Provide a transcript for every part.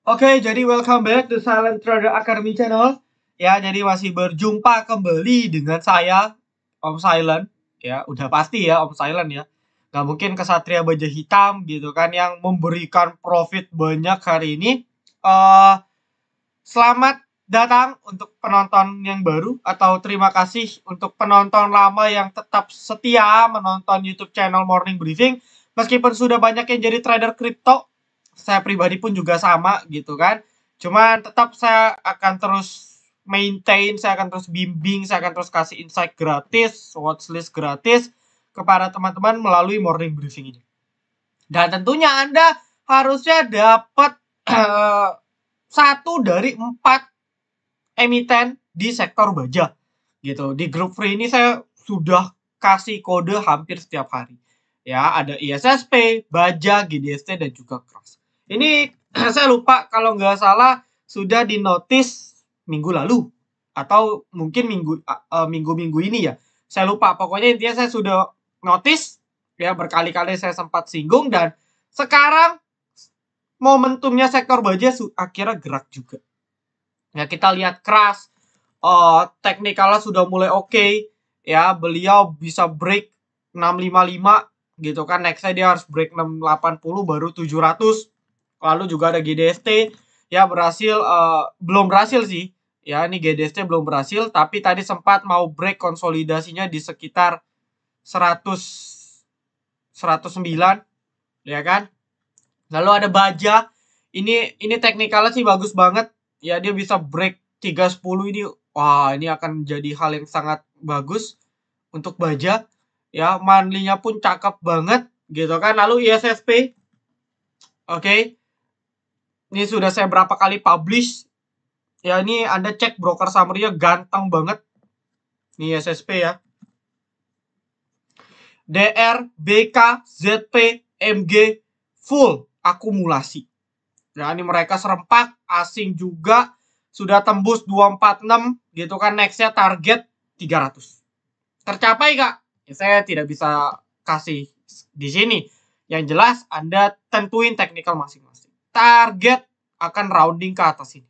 Oke, jadi welcome back to Silent Trader Academy Channel. Ya, jadi masih berjumpa kembali dengan saya, Om Silent. Ya, udah pasti ya Om Silent ya. Gak mungkin kesatria baja hitam gitu kan yang memberikan profit banyak hari ini. Selamat datang untuk penonton yang baru, atau terima kasih untuk penonton lama yang tetap setia menonton YouTube channel Morning Briefing. Meskipun sudah banyak yang jadi trader kripto, saya pribadi pun juga sama gitu kan. Cuman tetap saya akan terus maintain, saya akan terus bimbing, saya akan terus kasih insight gratis, watchlist gratis kepada teman-teman melalui Morning Briefing ini. Dan tentunya Anda harusnya dapat satu dari 4 emiten di sektor baja gitu. Di grup free ini saya sudah kasih kode hampir setiap hari. Ya, ada ISSP, Baja, GDST, dan juga Cross. Ini saya lupa kalau nggak salah sudah dinotis minggu lalu atau mungkin minggu ini ya. Saya lupa. Pokoknya intinya saya sudah notice ya, berkali-kali saya sempat singgung, dan sekarang momentumnya sektor baja akhirnya gerak juga. Ya, kita lihat Crash, teknikalnya sudah mulai oke. Ya, beliau bisa break 655 gitu kan. Nextnya dia harus break 680 baru 700. Lalu juga ada GDST ya, berhasil, belum berhasil sih. Ya, ini GDST belum berhasil, tapi tadi sempat mau break konsolidasinya di sekitar 109 ya kan. Lalu ada Baja. Ini teknikalnya sih bagus banget. Ya, dia bisa break 310 ini. Wah, ini akan jadi hal yang sangat bagus untuk Baja. Ya, monthly-nya pun cakep banget gitu kan. Lalu ISSP. Oke. Ini sudah saya berapa kali publish. Ya, ini Anda cek broker summary-nya ganteng banget. Ini ISSP ya. DR, BK, ZP, MG full akumulasi. Nah, ini mereka serempak, asing juga sudah tembus 246 gitu kan. Nextnya target 300. Tercapai gak? Ya, saya tidak bisa kasih di sini. Yang jelas Anda tentuin teknikal masing-masing. Target akan rounding ke atas ini.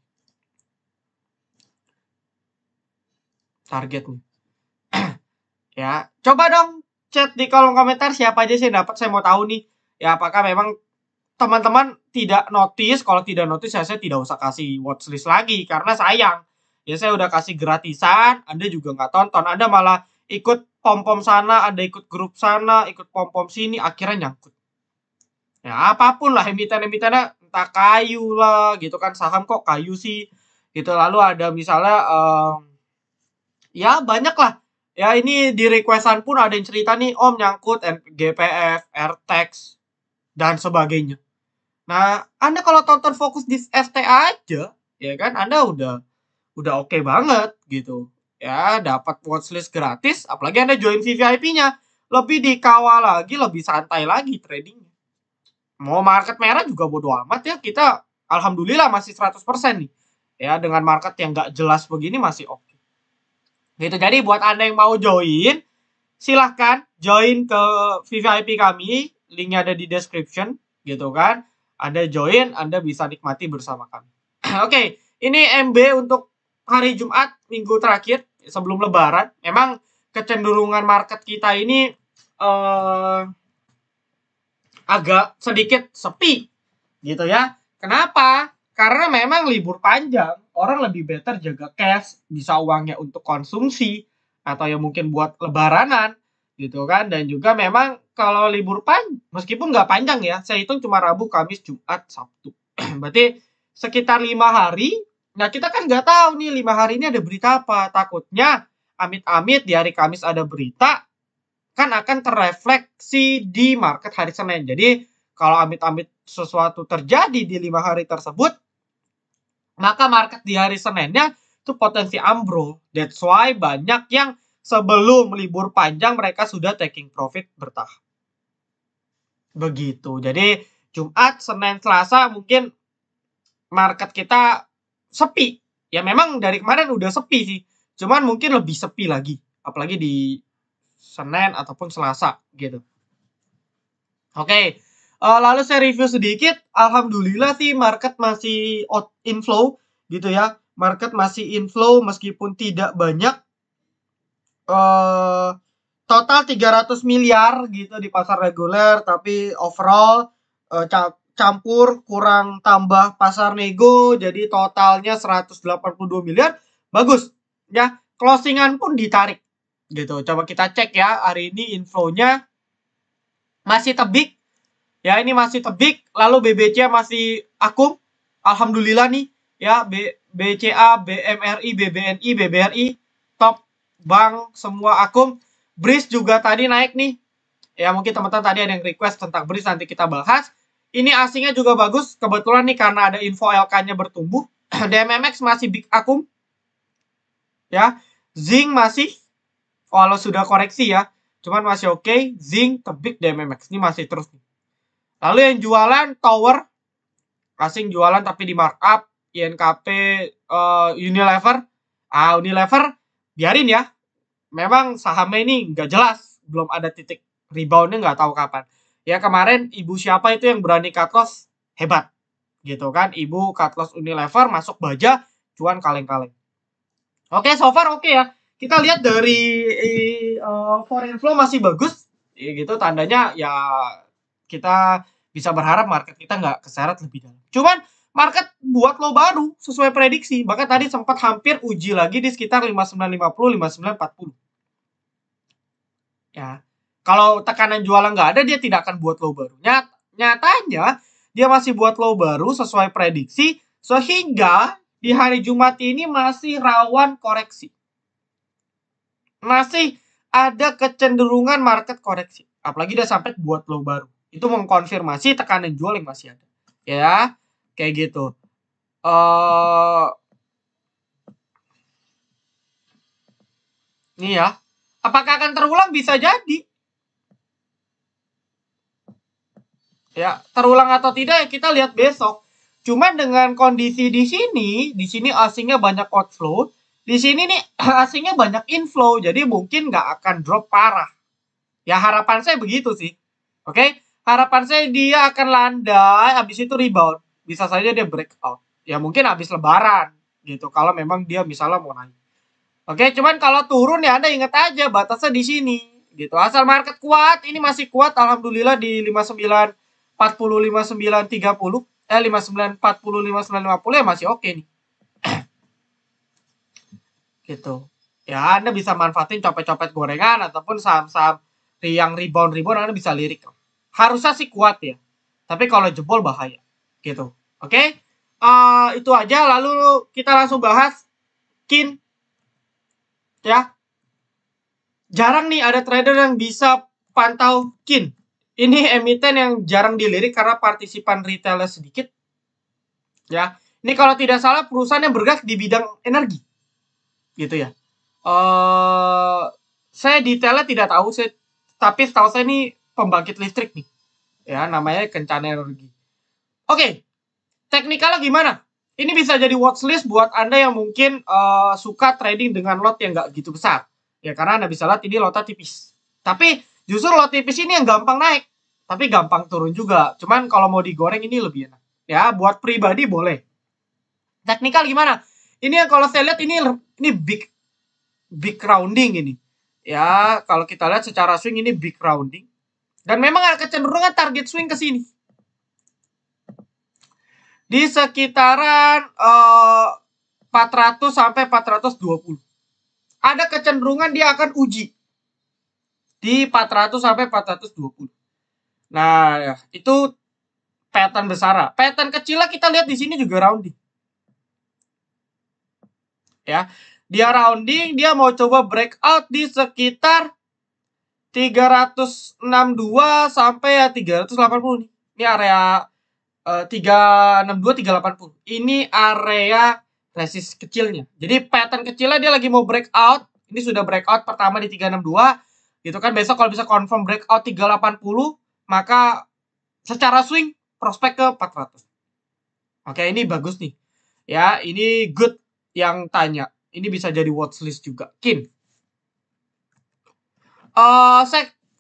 Targetnya. Ya, coba dong chat di kolom komentar siapa aja sih yang dapat. Saya mau tahu nih. Ya, apakah memang teman-teman tidak notice? Kalau tidak notice, saya tidak usah kasih watchlist lagi karena sayang. Ya, saya udah kasih gratisan, Anda juga nggak tonton. Anda malah ikut pom-pom sana, Anda ikut grup sana, ikut pom-pom sini, akhirnya nyangkut. Ya, apapun lah emiten-emitennya, entah kayu lah gitu kan, saham kok kayu sih gitu. Lalu ada misalnya ya banyak lah. Ya, ini di requestan pun ada yang cerita nih, Om nyangkut GPF, RTX, dan sebagainya. Nah, Anda kalau tonton fokus di ST aja, ya kan, Anda udah oke banget gitu. Ya, dapat watchlist gratis, apalagi Anda join VVIP-nya. Lebih dikawal lagi, lebih santai lagi tradingnya. Mau market merah juga bodo amat ya, kita alhamdulillah masih 100% nih. Ya, dengan market yang nggak jelas begini masih oke. Gitu, jadi buat Anda yang mau join, silahkan join ke VVIP kami, linknya ada di description gitu kan. Anda join, Anda bisa nikmati bersama kami. Oke, ini MB untuk hari Jumat minggu terakhir sebelum Lebaran. Memang kecenderungan market kita ini agak sedikit sepi gitu ya. Kenapa? Karena memang libur panjang, orang lebih better jaga cash, bisa uangnya untuk konsumsi atau ya mungkin buat lebaranan gitu kan. Dan juga memang kalau libur meskipun nggak panjang ya, saya hitung cuma Rabu, Kamis, Jumat, Sabtu. Berarti sekitar 5 hari. Nah, kita kan nggak tahu nih 5 hari ini ada berita apa. Takutnya amit-amit di hari Kamis ada berita, kan akan terrefleksi di market hari Senin. Jadi kalau amit-amit sesuatu terjadi di 5 hari tersebut, maka market di hari Seninnya itu potensi ambrol. That's why banyak yang sebelum libur panjang mereka sudah taking profit bertahap. Begitu. Jadi Jumat, Senin, Selasa mungkin market kita sepi. Ya memang dari kemarin udah sepi sih. Cuman mungkin lebih sepi lagi. Apalagi di Senin ataupun Selasa gitu. Oke. Lalu saya review sedikit, alhamdulillah sih market masih inflow gitu ya. Market masih inflow meskipun tidak banyak. Total 300 miliar gitu di pasar reguler, tapi overall campur kurang tambah pasar nego, jadi totalnya 182 miliar. Bagus ya, closingan pun ditarik gitu. Coba kita cek ya, hari ini infonya masih tebik. Ya, ini masih tebik, lalu BBCA masih akum. Alhamdulillah nih, ya, BCA, BMRI, BBNI, BBRI, top bank semua akum. BRIS juga tadi naik nih. Ya, mungkin teman-teman tadi ada yang request tentang BRIS, nanti kita bahas. Ini asingnya juga bagus, kebetulan nih karena ada info LK-nya bertumbuh. DMMX masih big akum. Ya, Zinc masih, walau sudah koreksi ya, cuman masih oke. Zinc, tebik, DMMX ini masih terus nih. Lalu yang jualan tower, asing jualan tapi di markup, INKP, Unilever. Unilever biarin ya. Memang sahamnya ini nggak jelas, belum ada titik reboundnya, nggak tahu kapan. Ya kemarin ibu siapa itu yang berani cut loss, hebat. Gitu kan, ibu cut loss Unilever, masuk baja, cuan kaleng-kaleng. Oke, so far oke ya. Kita lihat dari foreign flow masih bagus. Ya gitu, tandanya ya kita bisa berharap market kita nggak keseret lebih dalam. Cuman market buat low baru sesuai prediksi. Bahkan tadi sempat hampir uji lagi di sekitar 5950, 5940. Ya. Kalau tekanan jualan nggak ada, dia tidak akan buat low baru. Nyatanya dia masih buat low baru sesuai prediksi, sehingga di hari Jumat ini masih rawan koreksi. Masih ada kecenderungan market koreksi. Apalagi dia sampai buat low baru. Itu mengkonfirmasi tekanan jual yang masih ada. Ya, kayak gitu. Nih ya. Apakah akan terulang? Bisa jadi. Ya, terulang atau tidak ya kita lihat besok. Cuman dengan kondisi di sini asingnya banyak outflow. Di sini nih asingnya banyak inflow. Jadi mungkin nggak akan drop parah. Ya harapan saya begitu sih. Oke, harapan saya dia akan landai, habis itu rebound. Bisa saja dia breakout. Ya mungkin habis lebaran gitu. Kalau memang dia misalnya mau naik. Oke, cuman kalau turun ya Anda ingat aja batasnya di sini gitu. Asal market kuat, ini masih kuat alhamdulillah di 5940, 5930, 5940, 5950 ya masih oke nih. Gitu. Ya Anda bisa manfaatin copet-copet gorengan ataupun saham-saham yang rebound Anda bisa lirik. Harusnya sih kuat ya. Tapi kalau jebol bahaya. Gitu. Oke? Itu aja, lalu kita langsung bahas KIN. Ya. Jarang nih ada trader yang bisa pantau KIN. Ini emiten yang jarang dilirik karena partisipan retailnya sedikit. Ya. Ini kalau tidak salah perusahaan yang bergerak di bidang energi. Gitu ya. Saya detailnya tidak tahu, tapi setahu saya ini pembangkit listrik nih. Ya, namanya Kencana Energi. Oke. Teknikalnya gimana? Ini bisa jadi watchlist buat Anda yang mungkin suka trading dengan lot yang nggak gitu besar. Ya, karena Anda bisa lihat ini lotnya tipis. Tapi justru lot tipis ini yang gampang naik. Tapi gampang turun juga. Cuman kalau mau digoreng ini lebih enak. Ya, buat pribadi boleh. Teknikal gimana? Ini yang kalau saya lihat ini big rounding ini. Ya, kalau kita lihat secara swing ini big rounding. Dan memang ada kecenderungan target swing ke sini. Di sekitaran 400 sampai 420. Ada kecenderungan dia akan uji di 400 sampai 420. Nah, ya, itu pattern besar. Pattern kecilnya kita lihat di sini juga rounding. Ya, dia rounding, dia mau coba breakout di sekitar 362 sampai ya 380 nih. Ini area 362 380. Ini area resist kecilnya. Jadi pattern kecilnya dia lagi mau breakout. Ini sudah breakout pertama di 362. Gitu kan, besok kalau bisa confirm breakout 380, maka secara swing prospek ke 400. Oke, ini bagus nih. Ya, ini good yang tanya. Ini bisa jadi watchlist juga. KIN.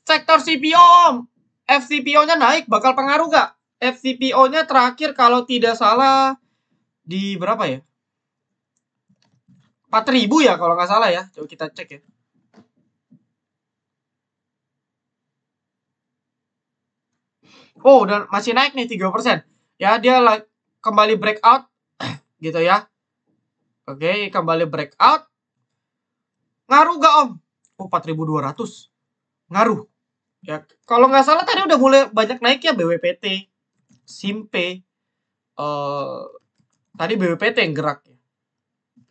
Sektor CPO FCPO-nya naik, bakal pengaruh nggak? FCPO-nya terakhir kalau tidak salah di berapa ya? 4.000 ya kalau nggak salah ya. Coba kita cek ya. Oh, udah masih naik nih 3%. Ya, dia kembali breakout gitu ya. Oke, kembali breakout. Ngaruh gak Om? Oh, 4.200. Ngaruh. Ya, kalau nggak salah tadi udah mulai banyak naik ya BWPT, Simpe. Tadi BWPT yang gerak ya.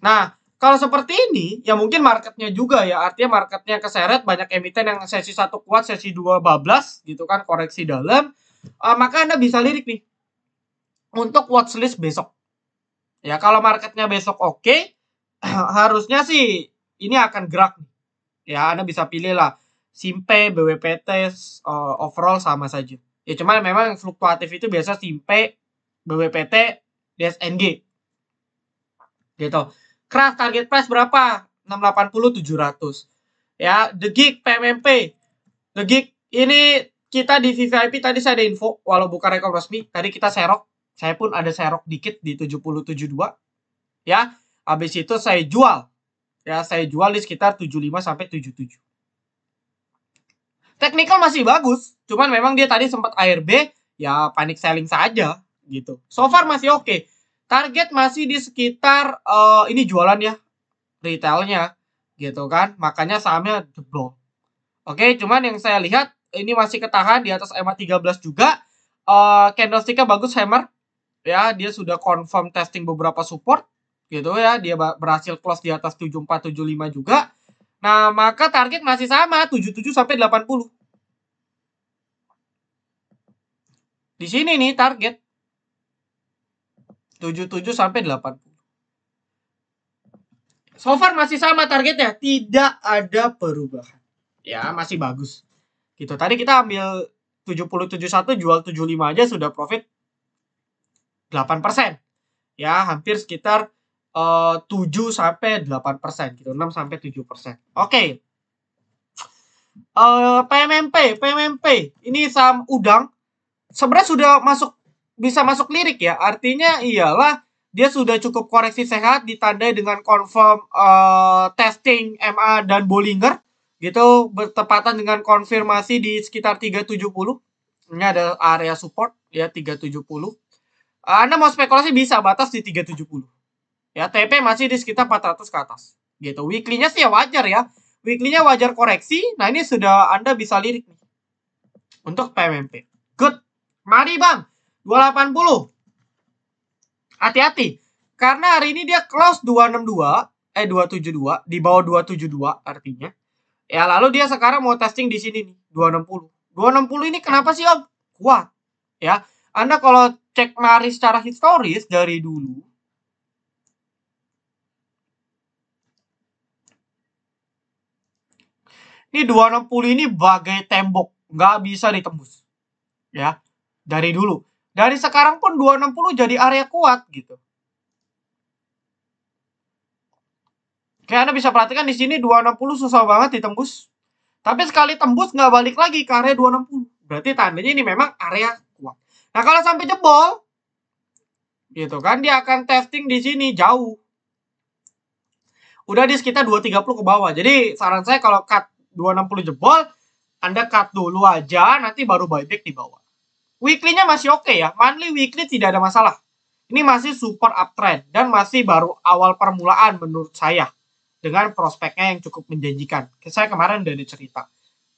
Nah, kalau seperti ini, ya mungkin marketnya juga ya. Artinya marketnya keseret, banyak emiten yang sesi 1 kuat, sesi 2 bablas, gitu kan, koreksi dalam. Maka Anda bisa lirik nih, untuk watchlist besok. Ya, kalau marketnya besok oke, harusnya sih ini akan gerak. Ya, Anda bisa pilih lah, Simpe, BWPT, overall sama saja. Ya, cuman memang fluktuatif itu biasa Simpe, BWPT, DSNG. Gitu. Craft target price berapa? 680 700. Ya, The Geek PMMP. The Geek ini kita di VVIP tadi saya ada info walau bukan rekam resmi. Tadi kita serok. Saya pun ada serok dikit di 7072. Ya, habis itu saya jual. Ya, saya jual di sekitar 75 sampai 77. Technical masih bagus, cuman memang dia tadi sempat ARB, ya panic selling saja gitu. So far masih oke. Target masih di sekitar ini jualan ya, retailnya gitu kan, makanya sahamnya jeblok. Oke, cuman yang saya lihat ini masih ketahan di atas EMA 13 juga. Candlesticknya bagus, hammer ya, dia sudah confirm testing beberapa support gitu ya, dia berhasil close di atas 7475 juga. Nah, maka target masih sama 77 sampai 80. Di sini nih target 77 sampai 80. So far masih sama targetnya, tidak ada perubahan. Ya, masih bagus. Gitu. Tadi kita ambil 7071 jual 75 aja sudah profit 8%. Ya, hampir sekitar 7 sampai 8% gitu, 6 sampai 7%. Oke. PMMP ini saham udang sebenarnya sudah bisa masuk lirik ya. Artinya iyalah dia sudah cukup koreksi sehat ditandai dengan confirm testing MA dan Bollinger gitu, bertepatan dengan konfirmasi di sekitar 370. Ini ada area support ya 370. Anda mau spekulasi bisa batas di 370. Ya, TP masih di sekitar 400 ke atas. Gitu. Weekly-nya sih ya wajar ya. Weekly-nya wajar koreksi. Nah, ini sudah Anda bisa lirik nih. Untuk PMMP. Good. Mari Bang. 280. Hati-hati. Karena hari ini dia close 272 di bawah 272 artinya. Ya, lalu dia sekarang mau testing di sini nih, 260. 260 ini kenapa sih Om? Kuat. Ya. Anda kalau cek mari secara historis dari dulu, ini 260 ini bagai tembok, nggak bisa ditembus. Ya, dari dulu. Dari sekarang pun 260 jadi area kuat gitu. Kayak Anda bisa perhatikan di sini 260 susah banget ditembus. Tapi sekali tembus nggak balik lagi ke area 260. Berarti tandanya ini memang area kuat. Nah, kalau sampai jebol, gitu kan, dia akan testing di sini jauh. Udah di sekitar 230 ke bawah. Jadi saran saya kalau cut 260 jebol, Anda cut dulu aja, nanti baru buyback di bawah. Weekly-nya masih oke ya. Monthly, weekly tidak ada masalah. Ini masih super uptrend dan masih baru awal permulaan menurut saya. Dengan prospeknya yang cukup menjanjikan. Saya kemarin udah ada cerita.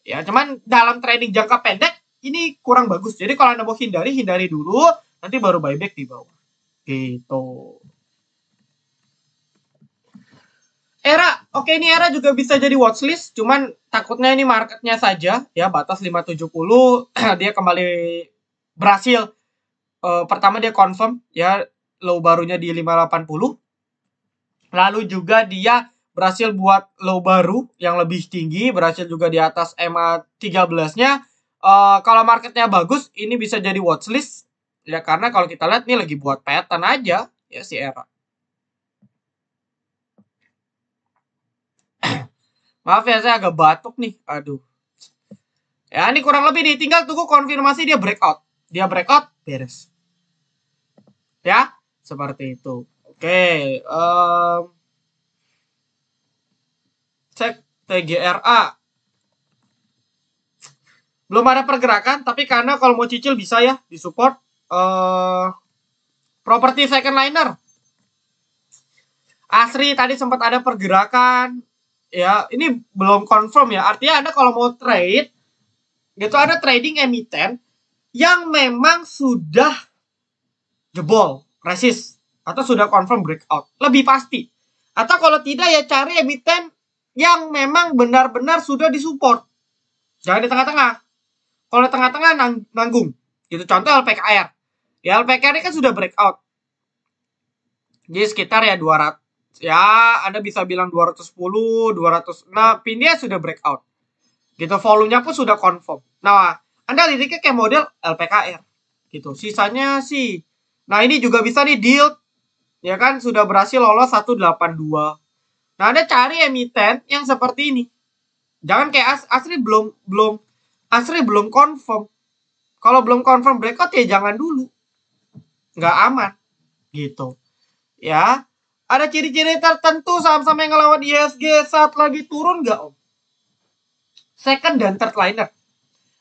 Ya, cuman dalam trading jangka pendek ini kurang bagus. Jadi kalau Anda mau hindari dulu, nanti baru buyback di bawah. Gitu. Era, oke ini Era juga bisa jadi watchlist, cuman takutnya ini marketnya saja ya batas 570 dia kembali berhasil pertama dia confirm ya low barunya di 580. Lalu juga dia berhasil buat low baru yang lebih tinggi, berhasil juga di atas EMA 13-nya. Kalau marketnya bagus, ini bisa jadi watchlist ya karena kalau kita lihat ini lagi buat pattern aja ya si Era. Maaf ya saya agak batuk nih. Aduh. Ya, ini kurang lebih nih, tinggal tunggu konfirmasi dia breakout. Dia breakout, beres. Ya, seperti itu. Oke, cek TGRA. Belum ada pergerakan, tapi karena kalau mau cicil bisa ya, disupport. Properti second liner. Asri tadi sempat ada pergerakan. Ya, ini belum confirm ya. Artinya Anda kalau mau trade, gitu ada trading emiten yang memang sudah jebol, resist, atau sudah confirm breakout. Lebih pasti. Atau kalau tidak ya cari emiten yang memang benar-benar sudah disupport. Jangan di tengah-tengah. Kalau di tengah-tengah nanggung. Gitu, contoh LPKR. Ya, LPKR ini kan sudah breakout. Jadi sekitar ya 200. Ya, Anda bisa bilang 210, 200. Nah, pinnya sudah breakout. Gitu, volumenya pun sudah confirm. Nah, Anda liriknya kayak model LPKR. Gitu, sisanya sih. Nah, ini juga bisa nih deal. Ya kan, sudah berhasil lolos 182. Nah, Anda cari emiten yang seperti ini. Jangan kayak Asri belum confirm. Kalau belum confirm breakout ya jangan dulu. Nggak aman. Gitu. Ya. Ada ciri-ciri tertentu saham-saham yang ngelawan ISG saat lagi turun nggak, Om? Second dan third liner.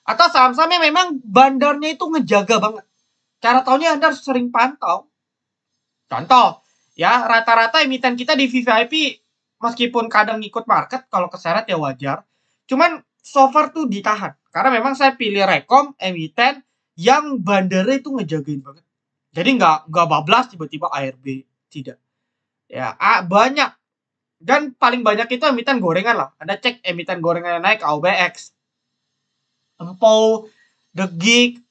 Atau saham-saham yang memang bandarnya itu ngejaga banget. Cara taunya Anda harus sering pantau. Contoh, ya rata-rata emiten kita di VVIP meskipun kadang ngikut market, kalau keseret ya wajar. Cuman so far tuh ditahan. Karena memang saya pilih rekom emiten yang bandarnya itu ngejagain banget. Jadi nggak bablas tiba-tiba ARB. Tidak. Ya, banyak. Dan paling banyak itu emiten gorengan lah. Anda cek emiten gorengan yang naik, AUBX, Empo, The Gig,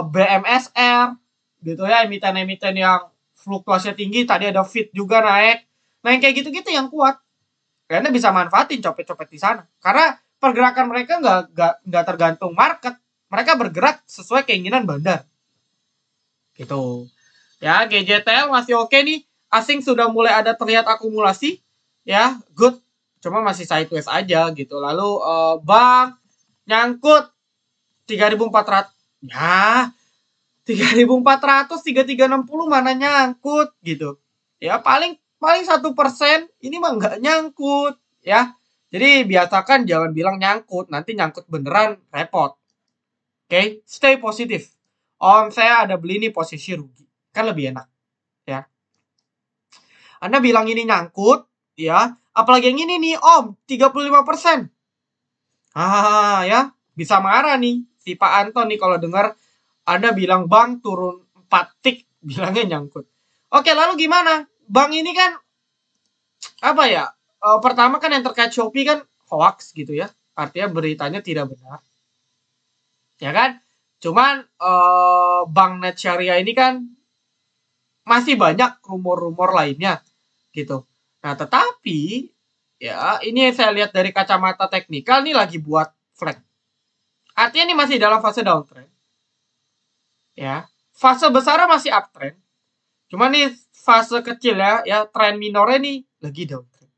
BMSR, gitu ya, emiten-emiten yang fluktuasinya tinggi. Tadi ada Fit juga naik. Nah, yang kayak gitu-gitu yang kuat. Anda bisa manfaatin copet-copet di sana. Karena pergerakan mereka nggak tergantung market. Mereka bergerak sesuai keinginan bandar. Gitu. Ya, GJTL masih oke nih. Asing sudah mulai ada terlihat akumulasi. Ya, good. Cuma masih sideways aja gitu. Lalu bank nyangkut 3.400. Ya, 3.400, 3.360 mana nyangkut gitu. Ya, paling 1%, ini mah nggak nyangkut ya. Jadi biasakan jangan bilang nyangkut, nanti nyangkut beneran repot. Oke, stay positif. Om, saya ada beli nih posisi rugi. Kan lebih enak ya. Anda bilang ini nyangkut, ya. Apalagi yang ini nih, Om, 35%. Ya, bisa marah nih si Pak Anton nih kalau dengar Anda bilang bank turun 4 tik, bilangnya nyangkut. Oke, lalu gimana? Bank ini kan apa ya? Pertama kan yang terkait Shopee kan hoax gitu ya. Artinya beritanya tidak benar. Ya kan? Cuman Bank Net Syariah ini kan masih banyak rumor-rumor lainnya gitu. Nah, tetapi ya ini yang saya lihat dari kacamata teknikal nih lagi buat flag. Artinya ini masih dalam fase downtrend. Ya. Fase besarnya masih uptrend. Cuma nih fase kecil ya tren minornya nih lagi downtrend.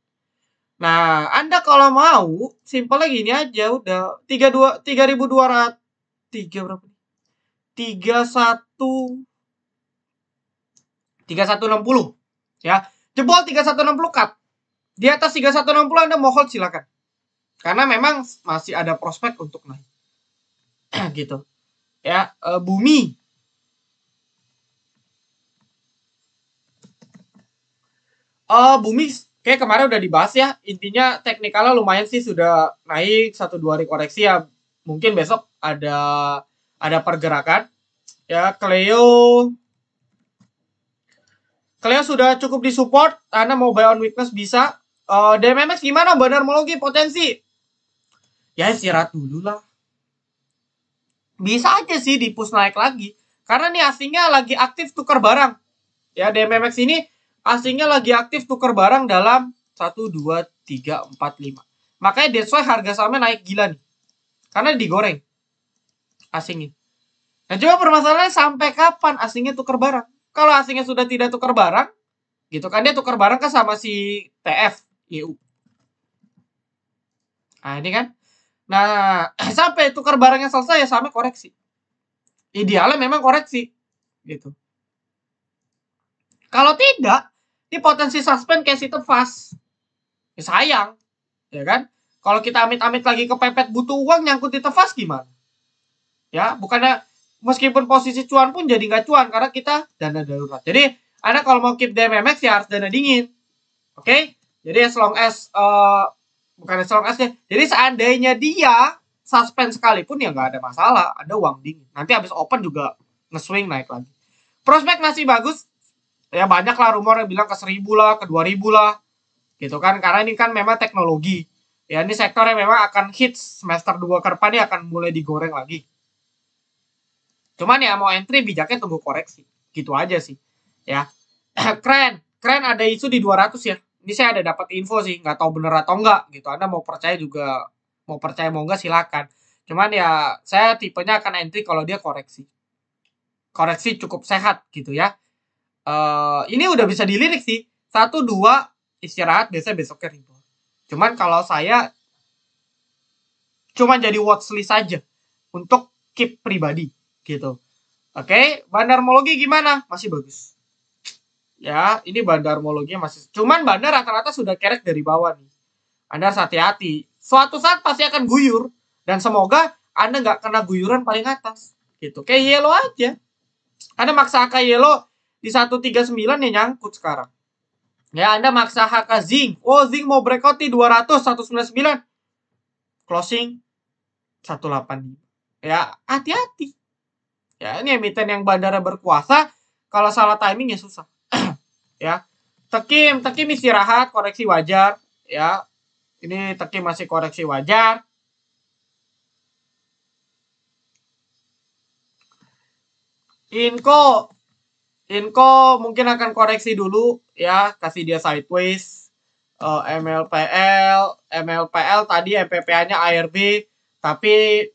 Nah, Anda kalau mau simpelnya gini aja udah 3.200 berapa nih? 3160 ya. Jebol 3160 cut. Di atas 3160 Anda mau hold silakan. Karena memang masih ada prospek untuk naik. Gitu. Ya, Bumi. Bumi kayak kemarin udah dibahas ya. Intinya teknikalnya lumayan sih sudah naik 1-2 hari koreksi ya. Mungkin besok ada pergerakan. Ya, Cleo sudah cukup disupport. Anda mau buy on weakness bisa. DMMX gimana? Benar Mologi potensi. Ya istirahat dulu lah. Bisa aja sih di push naik lagi. Karena nih asingnya lagi aktif tukar barang. Ya, DMMX ini asingnya lagi aktif tukar barang dalam 1, 2, 3, 4, 5. Makanya that's why harga sahamnya naik gila nih. Karena digoreng asingnya. Nah, coba permasalahannya sampai kapan asingnya tukar barang? Kalau asingnya sudah tidak tukar barang, gitu kan, dia tukar barang kan sama si TF EU. Nah, ini kan. Nah, sampai tukar barangnya selesai ya sampai koreksi. Idealnya memang koreksi gitu. Kalau tidak, ini potensi suspend cash itu fast. Ya sayang, ya kan? Kalau kita amit-amit lagi kepepet butuh uang nyangkut di tefas gimana? Ya, bukannya meskipun posisi cuan pun jadi nggak cuan karena kita dana darurat. Jadi, Anda kalau mau keep DMMX ya harus dana dingin. Oke? Okay? Jadi as long as bukan as long as ya. Jadi seandainya dia suspend sekalipun ya nggak ada masalah, ada uang dingin. Nanti habis open juga nge-swing naik lagi. Prospek masih bagus. Ya banyak lah rumor yang bilang ke 1000 lah, ke 2000 lah. Gitu kan, karena ini kan memang teknologi. Ya ini sektor yang memang akan hit semester 2 ke depan ini akan mulai digoreng lagi. Cuman ya mau entry bijaknya tunggu koreksi. Gitu aja sih. Ya. Keren ada isu di 200 ya. Ini saya ada dapat info sih, nggak tahu bener atau enggak gitu. Anda mau percaya juga, mau percaya mau enggak silakan. Cuman ya saya tipenya akan entry kalau dia koreksi. Koreksi cukup sehat gitu ya. Ini udah bisa dilirik sih. 1 2 istirahat biasanya besoknya rebound. Cuman kalau saya cuma jadi watchlist saja untuk keep pribadi gitu. Oke, bandarmologi gimana? Masih bagus. Ya, ini bandarmologinya masih. Cuman bandar rata-rata sudah kerek dari bawah nih. Anda harus hati-hati. Suatu saat pasti akan guyur dan semoga Anda nggak kena guyuran paling atas. Gitu. Kayak yellow aja. Anda maksa HK yellow di 139 ya nyangkut sekarang. Ya, Anda maksa HK zinc. Oh, zinc mau breakout di 200 199. Closing 185. Ya, hati-hati. Ya, ini emiten yang bandara berkuasa, kalau salah timing ya susah. Ya. Tekim istirahat, koreksi wajar, ya. Ini Tekim masih koreksi wajar. Inco mungkin akan koreksi dulu ya, kasih dia sideways. MLPL tadi MPPA-nya ARB, tapi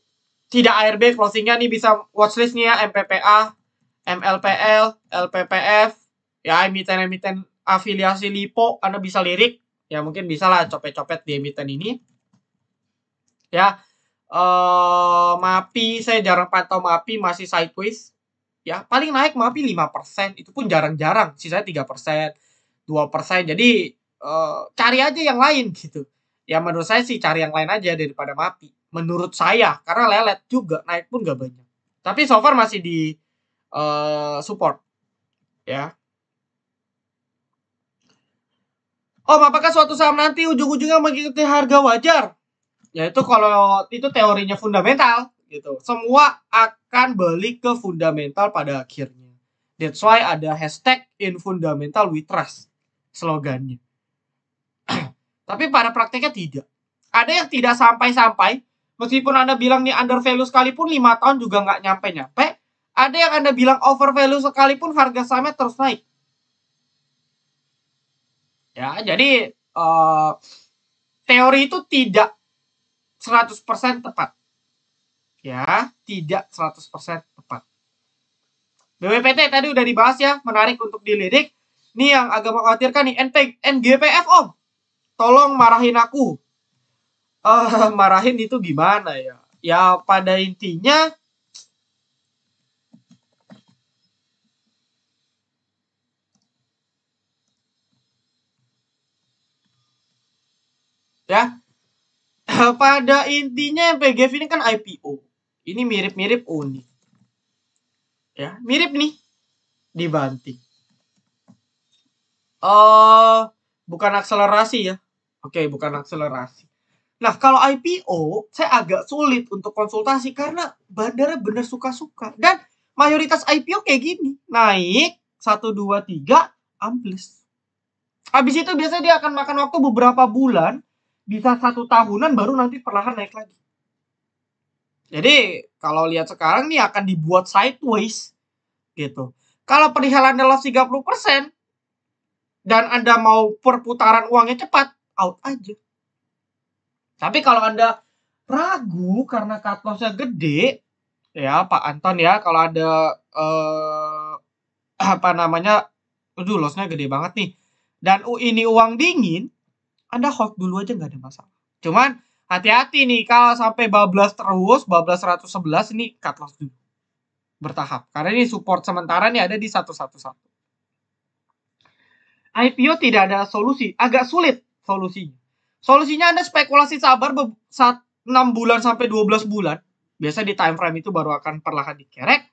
tidak ARB closingnya nih bisa watchlist-nya MPPA, MLPL, LPPF, ya emiten-emiten afiliasi LIPO Anda bisa lirik, ya mungkin bisa lah copet-copet di emiten ini. Ya, MAPI saya jarang pantau MAPI masih sideways. Ya, paling naik MAPI 5%, itu pun jarang-jarang, sisanya 3%, 2%. Jadi cari aja yang lain gitu. Ya menurut saya sih cari yang lain aja daripada MAPI. Menurut saya, karena lelet juga, naik pun gak banyak. Tapi so far masih di support. Ya. Apakah suatu saham nanti ujung-ujungnya mengikuti harga wajar? Ya itu kalau itu teorinya fundamental gitu. Semua akan balik ke fundamental pada akhirnya. That's why ada hashtag in fundamental we trust slogannya. Tapi pada prakteknya tidak. Ada yang tidak sampai-sampai. Meskipun Anda bilang nih under value sekalipun 5 tahun juga nggak nyampe-nyampe. Ada yang Anda bilang over value sekalipun harga sahamnya terus naik. Ya, jadi teori itu tidak 100% tepat. Ya, tidak 100% tepat. BWPT tadi udah dibahas ya, menarik untuk dilirik. Ini yang agak mengkhawatirkan nih, NGPF Om. Tolong marahin aku. Marahin itu gimana ya? Ya pada intinya ya pada intinya PGF ini kan IPO. Ini mirip-mirip Uni. Ya, mirip nih dibanting. Bukan akselerasi ya. Oke, bukan akselerasi. Nah, kalau IPO, saya agak sulit untuk konsultasi karena bandara bener suka-suka. Dan mayoritas IPO kayak gini. Naik, 1, 2, 3, ambles. Habis itu biasanya dia akan makan waktu beberapa bulan, bisa 1 tahunan, baru nanti perlahan naik lagi. Jadi, kalau lihat sekarang nih akan dibuat sideways. Gitu. Kalau perihal Anda loss 30%, dan Anda mau perputaran uangnya cepat, out aja. Tapi kalau Anda ragu karena cut loss-nya gede, ya Pak Anton ya, kalau ada loss-nya gede banget nih. Dan ini uang dingin, Anda hold dulu aja nggak ada masalah. Cuman Hati-hati nih kalau sampai bablas terus, bablas 111 ini cut loss dulu. Bertahap. Karena ini support sementara nih ada di 111. IPO tidak ada solusi, agak sulit solusinya. Solusinya Anda spekulasi sabar 6 bulan sampai 12 bulan. Biasa di time frame itu baru akan perlahan dikerek.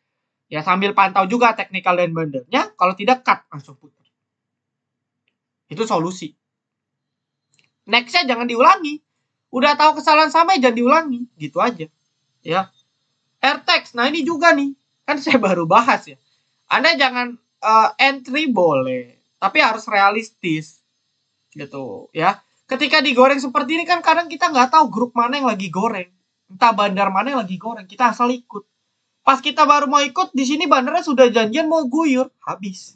Ya sambil pantau juga teknikal dan bandernya. Kalau tidak cut langsung putar. Itu solusi. Nextnya jangan diulangi. Udah tahu kesalahan sama jangan diulangi. Gitu aja. Ya. AirTags. Nah ini juga nih. Kan saya baru bahas ya. Anda jangan entry boleh. Tapi harus realistis. Gitu ya. Ketika digoreng seperti ini kan kadang kita nggak tahu grup mana yang lagi goreng. Entah bandar mana yang lagi goreng. Kita asal ikut. Pas kita baru mau ikut, di sini bandarnya sudah janjian mau guyur. Habis.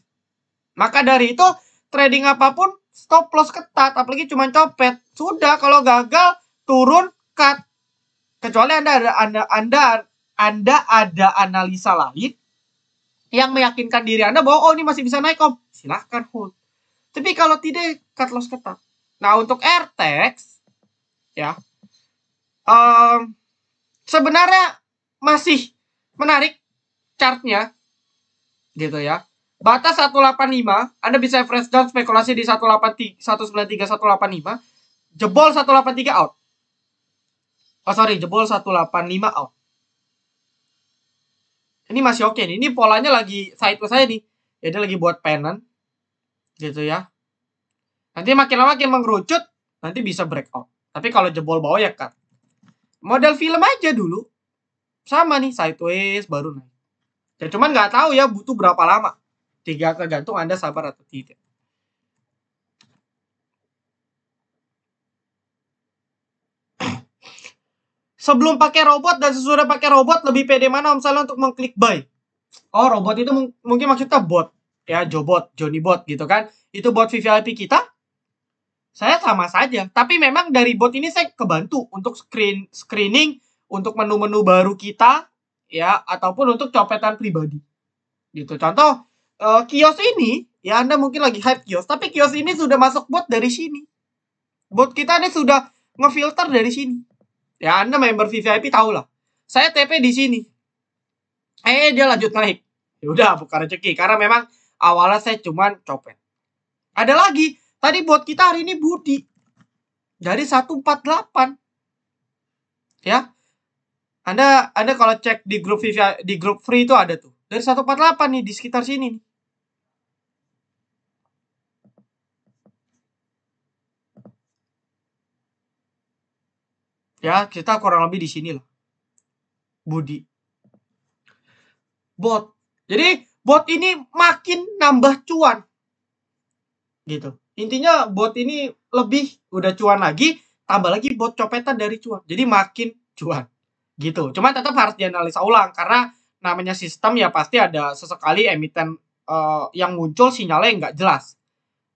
Maka dari itu, trading apapun stop loss ketat, apalagi cuma copet. Sudah, kalau gagal turun cut. Kecuali Anda ada analisa lain yang meyakinkan diri Anda bahwa oh ini masih bisa naik om, silahkan hold. Tapi kalau tidak, cut loss ketat. Nah untuk AirTags ya sebenarnya masih menarik chartnya gitu ya. Batas 185, Anda bisa fresh down spekulasi di 193, 193, 185. Jebol 183 out. Oh sorry, jebol 185 out. Ini masih oke nih. Ini polanya lagi sideways saya nih. Ya dia lagi buat pennant. Gitu ya. Nanti makin lama makin mengerucut, nanti bisa breakout. Tapi kalau jebol bawah ya cut. Model film aja dulu. Sama nih, sideways baru naik. Ya cuman nggak tahu ya butuh berapa lama. Tergantung Anda sabar atau tidak. Sebelum pakai robot dan sesudah pakai robot, lebih pede mana Om Salah untuk mengklik buy? Oh, robot itu mungkin maksudnya bot. Ya, Jobot, Johnny Bot gitu kan. Itu bot VVIP kita. Saya sama saja. Tapi memang dari bot ini saya kebantu untuk screening, untuk menu-menu baru kita, ya, ataupun untuk copetan pribadi. Gitu. Contoh, kios ini, ya Anda mungkin lagi hype kios, tapi kios ini sudah masuk bot dari sini. Bot kita ini sudah ngefilter dari sini. Ya Anda member VVIP tahu lah. Saya TP di sini. Dia lanjut naik. Ya udah buka rezeki karena memang awalnya saya cuman copet. Ada lagi, tadi bot kita hari ini Budi. Dari 148. Ya. Anda kalau cek di grup VVIP, di grup free itu ada tuh. Dari 148 nih di sekitar sini nih. Ya, kita kurang lebih di sini lah. Budi. Bot. Jadi, bot ini makin nambah cuan. Gitu. Intinya bot ini lebih udah cuan lagi, tambah lagi bot copetan dari cuan. Jadi makin cuan. Gitu. Cuma tetap harus dianalisa ulang karena namanya sistem ya pasti ada sesekali emiten yang muncul sinyalnya nggak jelas.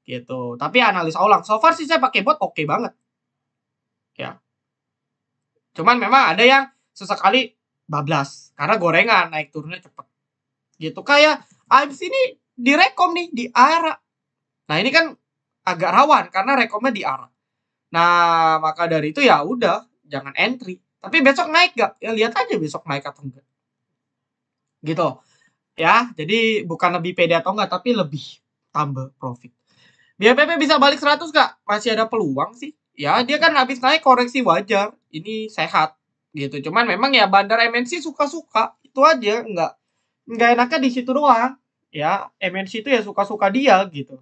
Gitu. Tapi analisa ulang. So far sih saya pakai bot oke banget. Ya. Cuman memang ada yang sesekali bablas karena gorengan naik turunnya cepet. Gitu kayak AMC ini direkom nih di ARA. Nah, ini kan agak rawan karena rekomnya di ARA. Nah, maka dari itu ya udah jangan entry. Tapi besok naik gak? Ya lihat aja besok naik atau enggak. Gitu. Ya, jadi bukan lebih pede atau enggak tapi lebih tambah profit. BPP bisa balik 100 gak? Masih ada peluang sih. Ya, dia kan habis naik koreksi wajar. Ini sehat gitu. Cuman memang ya bandar MNC suka-suka. Itu aja, enggak enaknya di situ doang. Ya, MNC itu ya suka-suka dia gitu.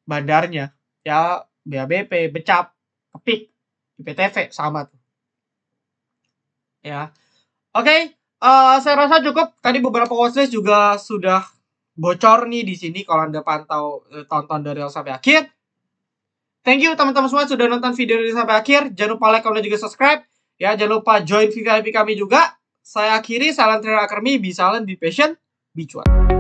Bandarnya. Ya, BABP, Becap, Kepik, IPTV sama tuh. Ya. Oke, saya rasa cukup. Tadi beberapa watchlist juga sudah bocor nih di sini kalau Anda pantau tonton dari awal sampai akhir. Thank you teman-teman semua sudah nonton video ini sampai akhir. Jangan lupa like, comment, juga subscribe. Ya, jangan lupa join VIP kami juga. Saya akhiri, salam trader academy, be silent, be patient, be cuan.